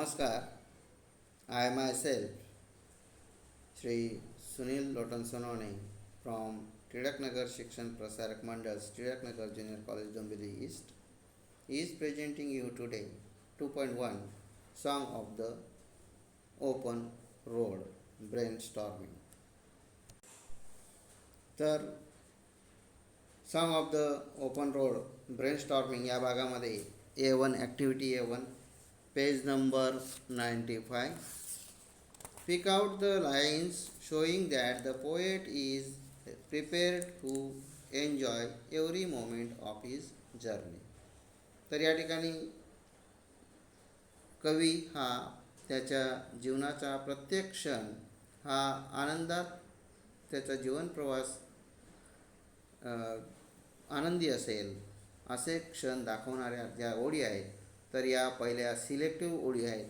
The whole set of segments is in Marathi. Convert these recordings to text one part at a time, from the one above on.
Namaskar. I myself, Sri Sunil Lotan Sonone from Tiraknagar Shikshan Prasarak Mandals, Tiraknagar Junior College, Dombivli East, is presenting you today 2.1 Song of the Open Road Brainstorming. तर song of the open road brainstorming या भागामध्ये A1 activity A1 page number 95. Pick out the lines showing that the poet is prepared to enjoy every moment of his journey. तर या ठिकाणी कवी हा त्याच्या जीवनाचा प्रत्येक क्षण हा आनंदात त्याचा जीवनप्रवास आनंदी असेल असे क्षण दाखवणाऱ्या ज्या ओळी आहेत तर या पहिल्या सिलेक्टिव्ह ओळी आहेत.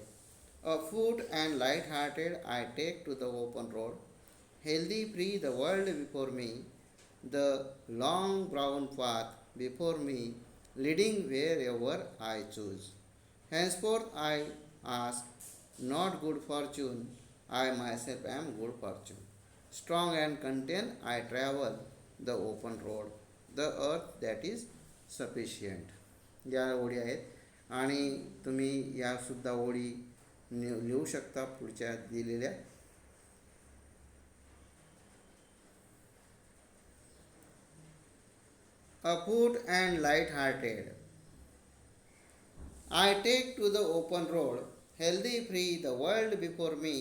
Afoot and light hearted I take to the open road, healthy free the world before me, the long brown path before me, leading wherever I choose. Henceforth I ask not good fortune, I myself am good fortune. Strong and content I travel the open road, the earth that is sufficient. या ओळी आहेत आणि तुम्ही यासुद्धा ओळी लिहू शकता पुढच्या दिलेल्या. A foot and light hearted I take to the open road, healthy free the world before me,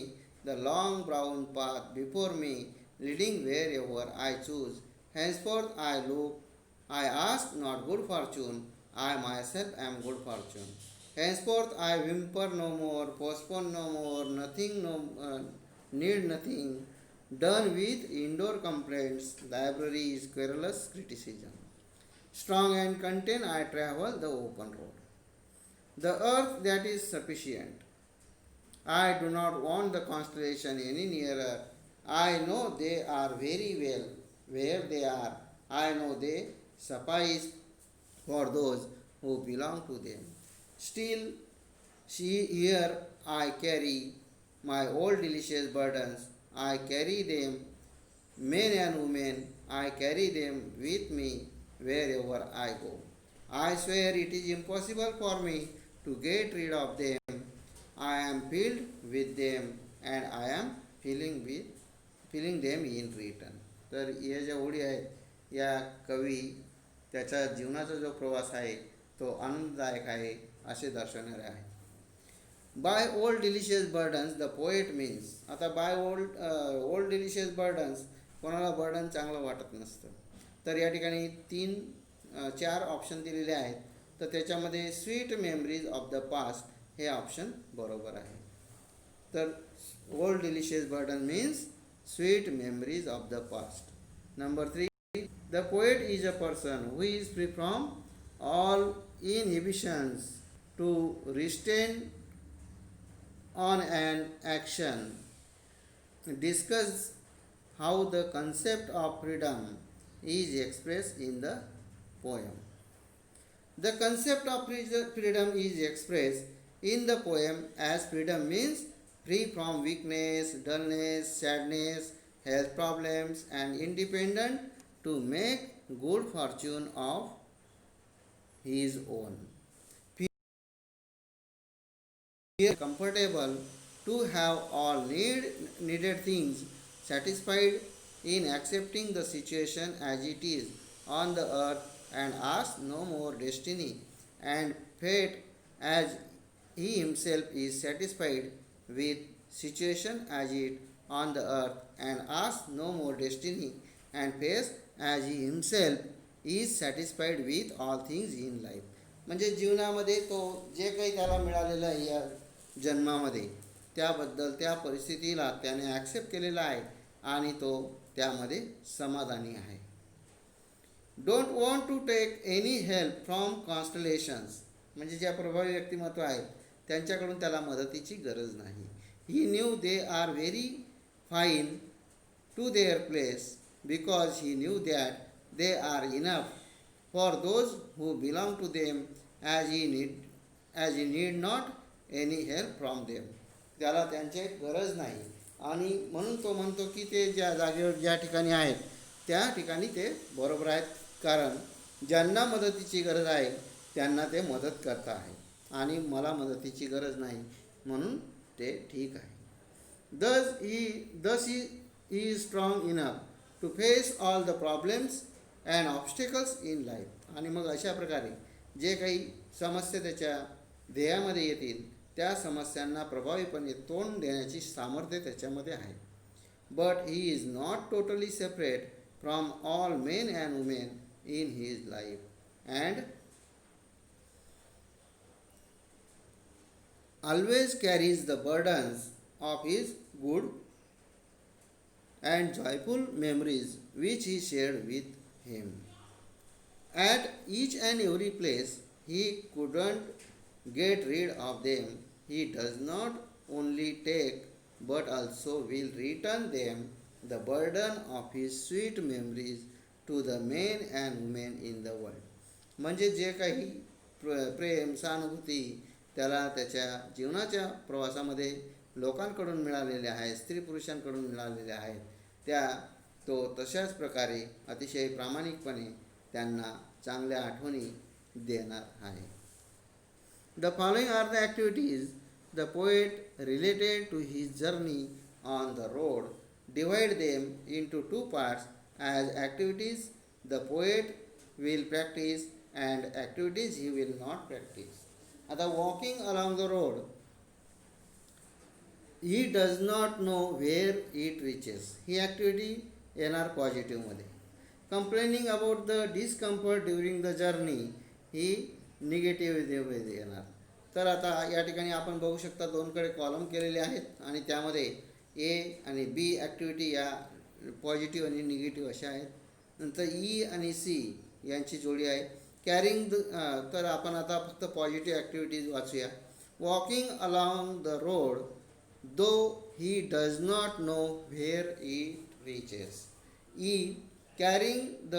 the long brown path before me, leading wherever I choose. Henceforth I look, I ask not good fortune, I myself am good fortune. Henceforth I whimper no more, postpone no more, nothing need nothing, done with indoor complaints, library is querulous criticism. Strong and content I travel the open road, the earth that is sufficient. I do not want the constellation any nearer. I know they are very well where they are. I know they suffice for those who belong to them. Still, here I carry my old delicious burdens. I carry them, men and women. I carry them with me wherever I go. I swear it is impossible for me to get rid of them. I am filled with them and I am feeling them in return. तर या ज्या ओळी आहेत या कवी त्याच्या जीवनाचा जो प्रवास आहे तो आनंददायक आहे असे दर्शवणारे आहे. By old delicious burdens the poet means. आता बाय ओल्ड डिलिशियस बर्डन्स कोणाला बर्डन चांगलं वाटत नसतं तर या ठिकाणी 4 ऑप्शन दिलेले आहेत तर त्याच्यामध्ये sweet memories of the past हे ऑप्शन बरोबर आहे. तर old delicious burden means sweet memories of the past. Number 3, the poet is a person who is free from all inhibitions to restrain on an action. Discuss how the concept of freedom is expressed in the poem. The concept of freedom is expressed in the poem as freedom means free from weakness, dullness, sadness, health problems, and independent to make good fortune of his own. Comfortable to have all needed things satisfied in accepting the situation as it is on the earth and ask no more destiny and fate as he himself is satisfied with situation as it on the earth and ask no more destiny and fate as he himself is satisfied with all things in life. म्हणजे जीवनामध्ये तो जे काही त्याला मिळालेलं आहे या जन्मामध्ये त्याबद्दल त्या परिस्थितीला त्याने ॲक्सेप्ट केलेला आहे आणि तो त्यामध्ये समाधानी आहे. Don't want to take any help from constellations. म्हणजे ज्या प्रभावी व्यक्तिमत्व आहेत त्यांच्याकडून त्याला मदतीची गरज नाही. He knew they are very fine to their place because he knew that they are enough for those who belong to them as he need not any help from them. त्याला त्यांची गरज नाही आणि म्हणून तो म्हणतो की ते ज्या जागेवर ज्या ठिकाणी आहेत त्या ठिकाणी ते बरोबर आहेत, कारण ज्यांना मदतीची गरज आहे त्यांना ते मदत करता आहे आणि मला मदतीची गरज नाही म्हणून ते ठीक आहे. Thus he is strong enough to face all the problems and obstacles in life. आणि मग अशा प्रकारे जे काही समस्या त्याच्या ध्येयामध्ये येतील त्या समस्यांना प्रभावीपणे तोंड देण्याची सामर्थ्य त्याच्यामध्ये आहे. But he is not totally separate from all men and women in his life and always carries the burdens of his good and joyful memories which he shared with him. At each and every place he couldn't get rid of them. He does not only take but also will return them the burden of his sweet memories to the men and women in the world. म्हणजे जे काही प्रेम सहानुभूती त्याला त्याच्या जीवनाच्या प्रवासामध्ये लोकांकडून मिळालेल्या आहेत, स्त्री पुरुषांकडून मिळालेल्या आहेत, त्या तो तशाच प्रकारे अतिशय प्रामाणिकपणे त्यांना चांगल्या आठवणी देणार आहे. The following are the activities the poet related to his journey on the road. Divide them in to 2 parts as activities the poet will practice and activities he will not practice. आता walking along the road, he does not know where it reaches, ही ॲक्टिव्हिटी येणार पॉझिटिव्हमध्ये. Complaining about the discomfort during the journey, ही निगेटिव्हमध्ये येणार. तर आता या ठिकाणी आपण बघू शकता दोनकडे कॉलम केलेले आहेत आणि त्यामध्ये ए आणि बी ॲक्टिव्हिटी या पॉझिटिव्ह आणि निगेटिव्ह अशा आहेत. नंतर ई आणि सी यांची जोडी आहे. कॅरिंग तर आपण आता फक्त पॉझिटिव्ह ॲक्टिव्हिटीज वाचूया. Walking along the road though he does not know where it reaches. He carrying the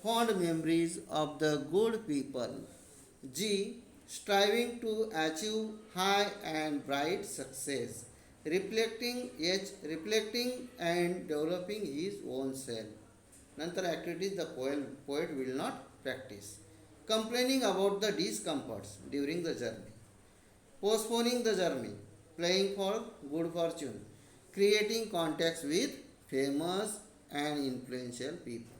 fond memories of the good people. He striving to achieve high and bright success. Reflecting and developing his own self. नंतर activities the poet will not practice. Complaining about the discomforts during the journey. Postponing the journey. Playing for good fortune. Creating contacts with famous and influential people.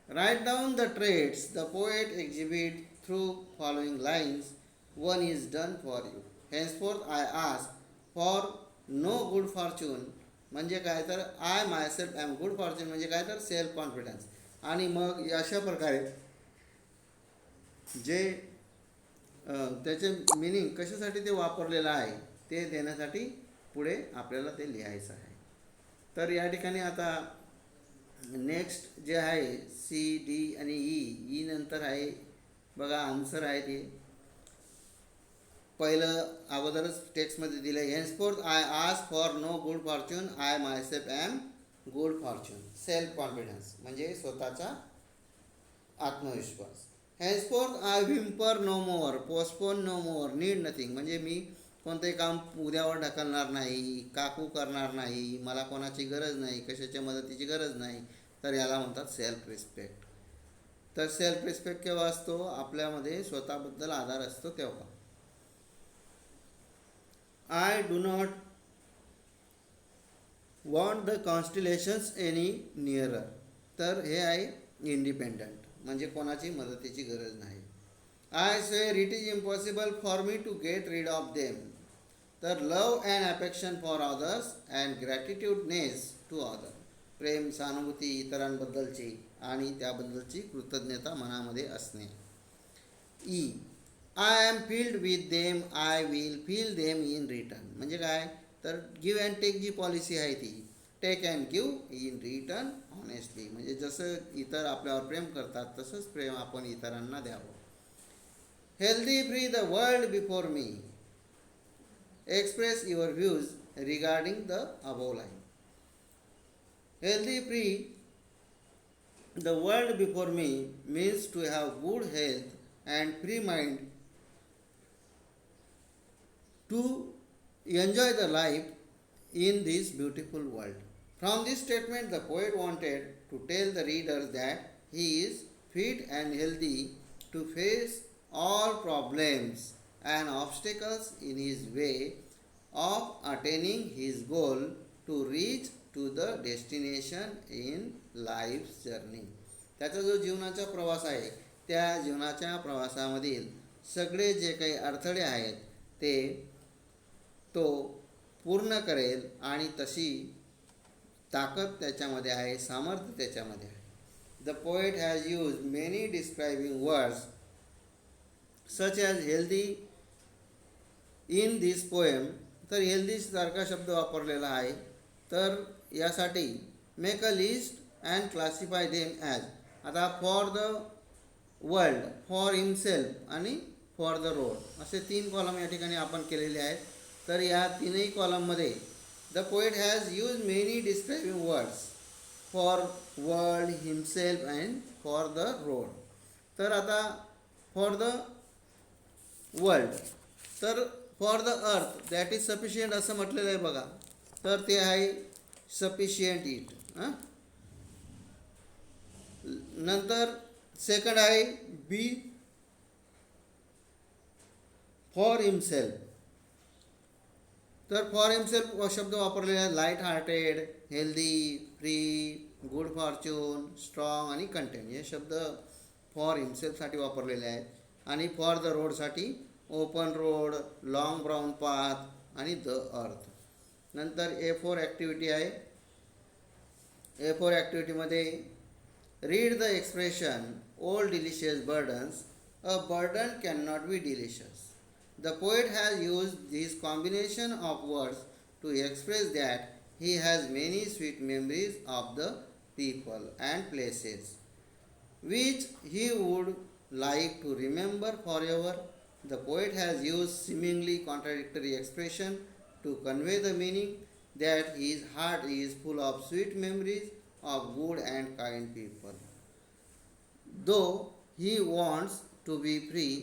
Write down the traits the poet exhibit through following lines. One is done for you. Henceforth I ask for no good fortune. म्हणजे काय तर I myself am good Fortune म्हणजे काय तर सेल्फ कॉन्फिडन्स. आणि मग अशा प्रकारे जे त्याचे मिनिंग कशासाठी ते वापरलेलं आहे ते देण्यासाठी पुढे आपल्याला ते लिहायचं आहे. तर या ठिकाणी आता नेक्स्ट जे आहे सी डी आणि ई नंतर आहे बघा आन्सर आहे ते पहिलं अगोदरच टेक्स्टमध्ये दिलं आहे. Henceforth I ask for no good fortune I myself am good fortune. Self confidence म्हणजे स्वतःचा आत्मविश्वास. Henceforth I whimper no more postpone no more need nothing म्हणजे मी कोणतंही काम उद्यावर ढकलणार नाही, काकू करणार नाही, मला कोणाची गरज नाही, कशाच्या मदतीची गरज नाही. तर याला म्हणतात सेल्फ रिस्पेक्ट. तर सेल्फ रिस्पेक्ट केव्हा असतो आपल्यामध्ये स्वतःबद्दल आदर असतो तेव्हा. I do not want the constellations any nearer. तर हे आहे इंडिपेंडंट म्हणजे कोणाची मदतीची गरज नाही. I swear it is impossible for me to get rid of them. तर love and affection for others and gratitudeness to other. प्रेम सहानुभूती इतरांबद्दलची आणि त्याबद्दलची कृतज्ञता मनामध्ये असणे. ई I am filled with them I will feel them in return म्हणजे काय तर गिव्ह अँड टेक जी पॉलिसी आहे ती take and give in return honestly म्हणजे जसं इतर आपल्यावर प्रेम करतात तसंच प्रेम आपण इतरांना द्यावं. Healthy free the world before me. Express your views regarding the above line. Healthy free the world before me means to have good health and free mind to enjoy the life in this beautiful world. From this statement, the poet wanted to tell the reader that he is fit and healthy to face all problems and obstacles in his way of attaining his goal to reach to the destination in life's journey. त्याचा जो जीवनाचा प्रवास आहे त्या जीवनाच्या प्रवासामधील सगळे जे काही अडथळे आहेत ते तो पूर्ण करेल आणि तशी ताकद त्याच्यामध्ये आहे, सामर्थ्य त्याच्यामध्ये आहे. The poet has use many describing words such as healthy in this poem. तर हेल्दी सारखा शब्द वापरलेला आहे. तर यासाठी make a list and classify them as. आता for the world, for himself आणि फॉर द रोड असे 3 कॉलम या ठिकाणी आपण केलेले आहेत. तर या तीनही कॉलममध्ये the poet has use many describing words for world, himself and for the road. तर आता फॉर द वर्ल्ड, तर for the earth that is sufficient असं म्हटलेलं आहे बघा. तर ते आहे सफिशियंट इट. नंतर सेकंड आहे बी फॉर हिमसेल्फ. तर फॉर हिमसेल्फ शब्द वापरलेला आहे. Light hearted, healthy, free, good fortune, strong आणि कंटेंट हे शब्द फॉर हिमसेल्फसाठी वापरलेले आहेत. आणि फॉर द रोडसाठी open road, long brown path आणि द अर्थ. नंतर A4 ॲक्टिव्हिटी आहे. A4 ॲक्टिव्हिटीमध्ये read the expression old delicious burdens. A burden can not be delicious. The poet has used this combination of words to express that he has many sweet memories of the people and places which he would like to remember forever. The poet has used seemingly contradictory expression to convey the meaning that his heart is full of sweet memories of good and kind people. Though he wants to be free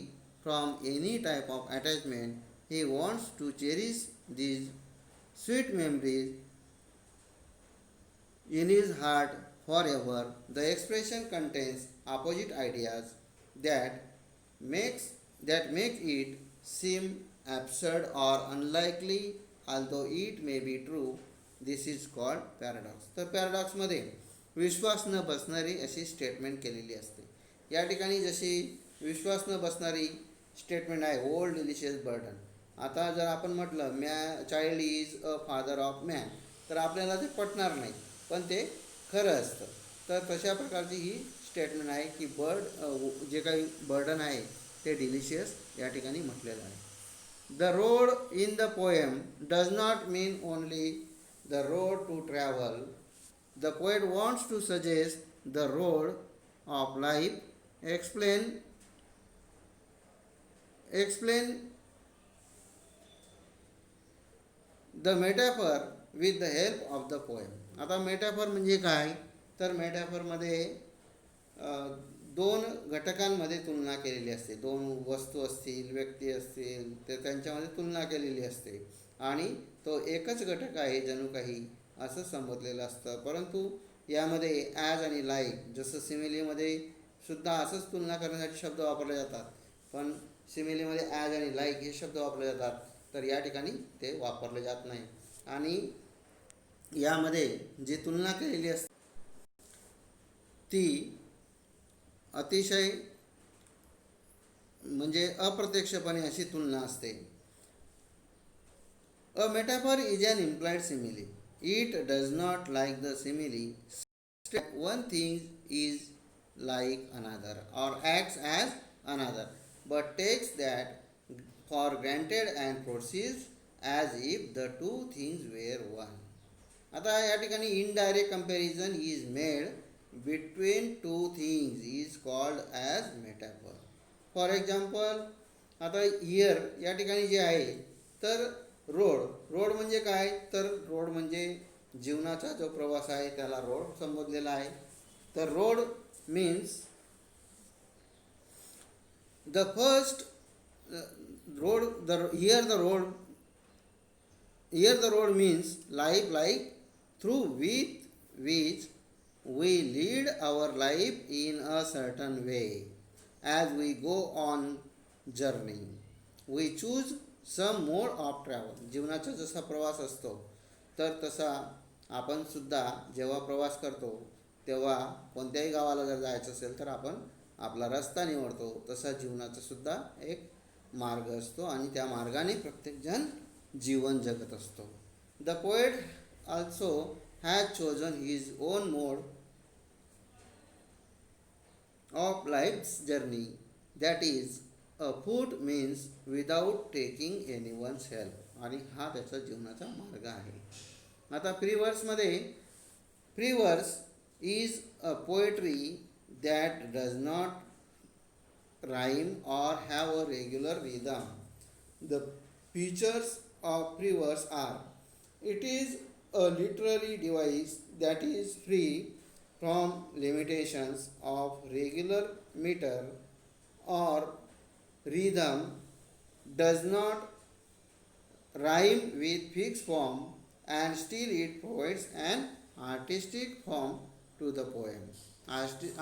from any type of attachment, he wants to cherish these sweet memories in his heart forever. The expression contains opposite ideas that make it seem absurd or unlikely, although it may be true. This is called paradox. तर पॅराडॉक्समध्ये विश्वास न बसणारी अशी स्टेटमेंट केलेली असते. या ठिकाणी जशी विश्वास न बसणारी स्टेटमेंट आहे ओल्ड डिलिशियस बर्डन. आता जर आपण म्हटलं child is a father of man तर आपल्याला ते पटणार नाही, पण ते खरं असतं. तर तशा प्रकारची ही स्टेटमेंट आहे की जे काही बर्डन आहे ते डिलिशियस या ठिकाणी म्हटलेलं आहे. The road in the poem does not mean only the road to travel. The poet wants to suggest the road of life. Explain the metaphor with the help of the poem. आता मेटाफर म्हणजे काय, तर मेटाफरमध्ये 2 घटकांमध्ये तुलना केलेली असते. 2 वस्तू असतील, व्यक्ती असतील, तर त्यांच्यामध्ये तुलना केलेली असते आणि तो एकच घटक आहे जणू काही असं संबोधलेलं असतं. परंतु यामध्ये ॲज आणि लाईक, जसं सिमिलीमध्ये सुद्धा असंच तुलना करण्यासाठी शब्द वापरले जातात, पण सिमिलीमध्ये ॲज आणि लाईक हे शब्द वापरले जातात. तर या ठिकाणी ते वापरले जात नाही. आणि यामध्ये जी तुलना केलेली असते ती अतिशय म्हणजे अप्रत्यक्षपणे अशी तुलना असते. A metaphor is an implied simile. It does not like the simile. One thing is like another or acts as another, but takes that for granted and proceeds as if the two things were one. आता या ठिकाणी indirect comparison is made between 2 things is called as metaphor. For example आता हिअर या ठिकाणी जे आहे तर रोड म्हणजे काय, तर रोड म्हणजे जीवनाचा जो प्रवास आहे त्याला रोड संबोधलेला आहे. तर road means the first road, here the road Here the road means life, like through with which we lead our life in a certain way. As we go on journey, we choose some mode of travel. जीवनाचा जसा प्रवास असतो तर तसा आपण सुद्धा जेव्हा प्रवास करतो तेव्हा कोणत्याही गावाला जर जायचं असेल तर आपण आपला रस्ता निवडतो. तसा जीवनाचा सुद्धा एक मार्ग असतो आणि त्या मार्गाने प्रत्येकजण जीवन जगत असतो. The poet also has chosen his on mode of life's journey, that is a foot means without taking anyone's help आणि हा त्याचा जीवनाचा मार्ग आहे. आता प्री वर्स is a poetry that does not rhyme or have a regular rhythm. The features of pre verse are: it is a literary device that is free from limitations of regular meter or rhythm, does not rhyme with fixed form, and still it provides an artistic form to the poem,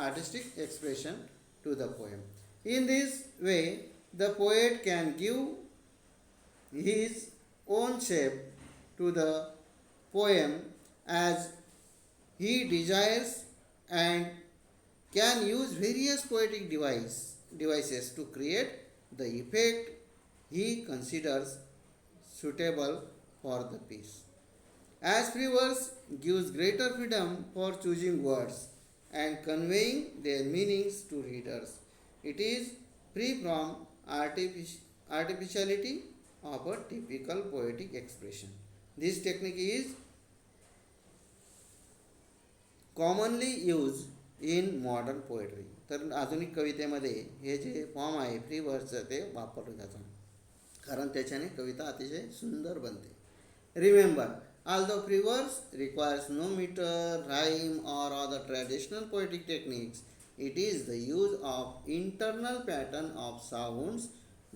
artistic expression to the poem. In this way, the poet can give his own shape to the poem as he desires and can use various poetic devices to create the effect he considers suitable for the piece. As free verse gives greater freedom for choosing words and conveying their meanings to readers, it is free from artificiality of a typical poetic expression. This technique is commonly use in modern poetry. तर आधुनिक कवितेमध्ये हे जे फॉर्म आहे फ्री वर्सचं ते वापरलं जातं कारण त्याच्याने कविता अतिशय सुंदर बनते. Remember, although free verse requires no meter, rhyme or other traditional poetic techniques, it is the use of internal pattern of sounds,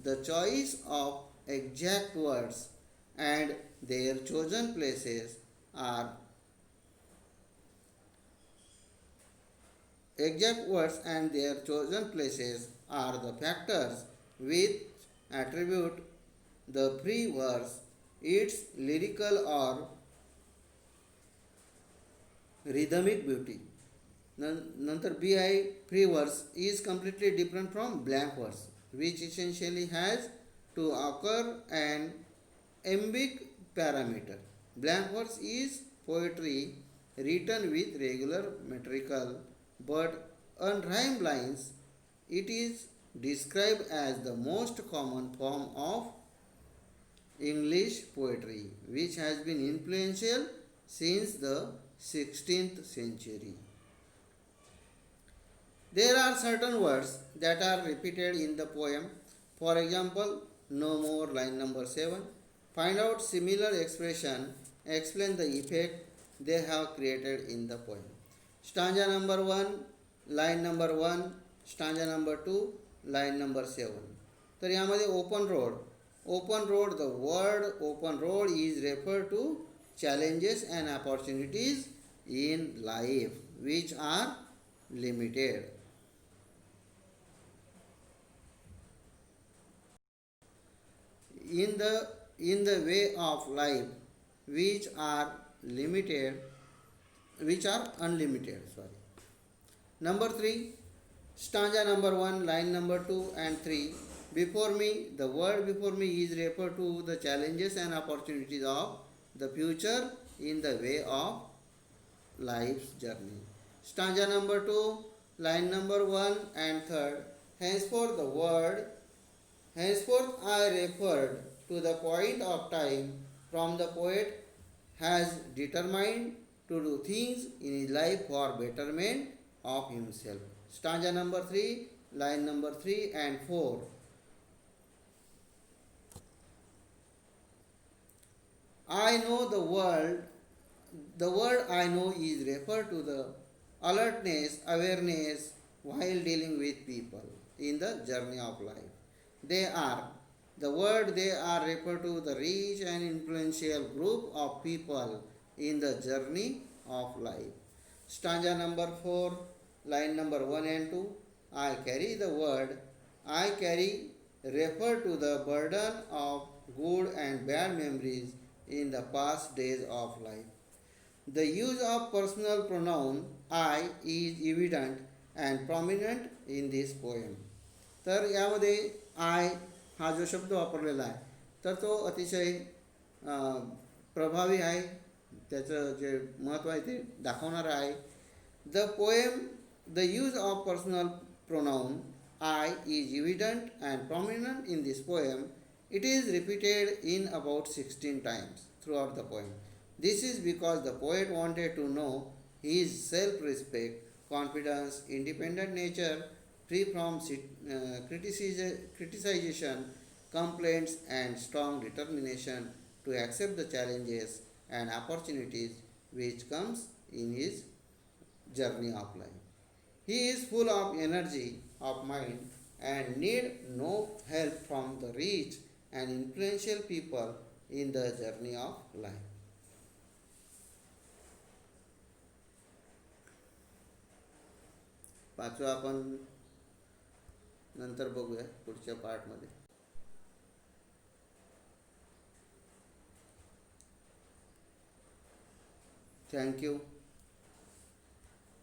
the choice of exact words and their chosen places are exact words and their chosen places are the factors which attribute the free verse its lyrical or rhythmic beauty. नंतर बी आहे फ्री वर्स is completely different from blank verse which essentially has to occur an iambic parameter. Blank verse is poetry written with regular metrical but unrhymed lines. It is described as the most common form of English poetry, which has been influential since the 16th century. There are certain words that are repeated in the poem. For example, no more, line number 7. Find out similar expression, explain the effect they have created in the poem. Stanza number 1, line number 1, stanza number 2, line number 7. तर यामध्ये open road the word open road is refer to challenges and opportunities in life which are limited. In the way of life which are limited, which are unlimited. Sorry. Number 3, stanza number 1, line number 2 and 3. Before me, the word before me is referred to the challenges and opportunities of the future in the way of life's journey. Stanza number 2, line number 1 and 3. Henceforth I referred to the point of time from the poet has determined to do things in his life for betterment of himself. Stanza number 3, line number 3 and 4. I know the word I know is referred to the alertness, awareness while dealing with people in the journey of life. They are The word they are refer to the rich and influential group of people in the journey of life. Stanza number 4, line number 1 and 2. I carry the word. I carry refer to the burden of good and bad memories in the past days of life. The use of personal pronoun I is evident and prominent in this poem. तर यामध्ये आय हा जो शब्द वापरलेला आहे तर तो अतिशय प्रभावी आहे, त्याचं जे महत्त्व आहे ते दाखवणारं आहे. The poem the use of personal pronoun I is evident and prominent in this poem. It is repeated in about 16 times throughout the poem. This is because the poet wanted to know his self respect, confidence, independent nature, free from criticization, complaints, and strong determination to accept the challenges and opportunities which comes in his journey of life. He is full of energy of mind and need no help from the rich and influential people in the journey of life. पाचवा आपण नंतर बघूया पुढच्या पार्टमध्ये. थँक्यू.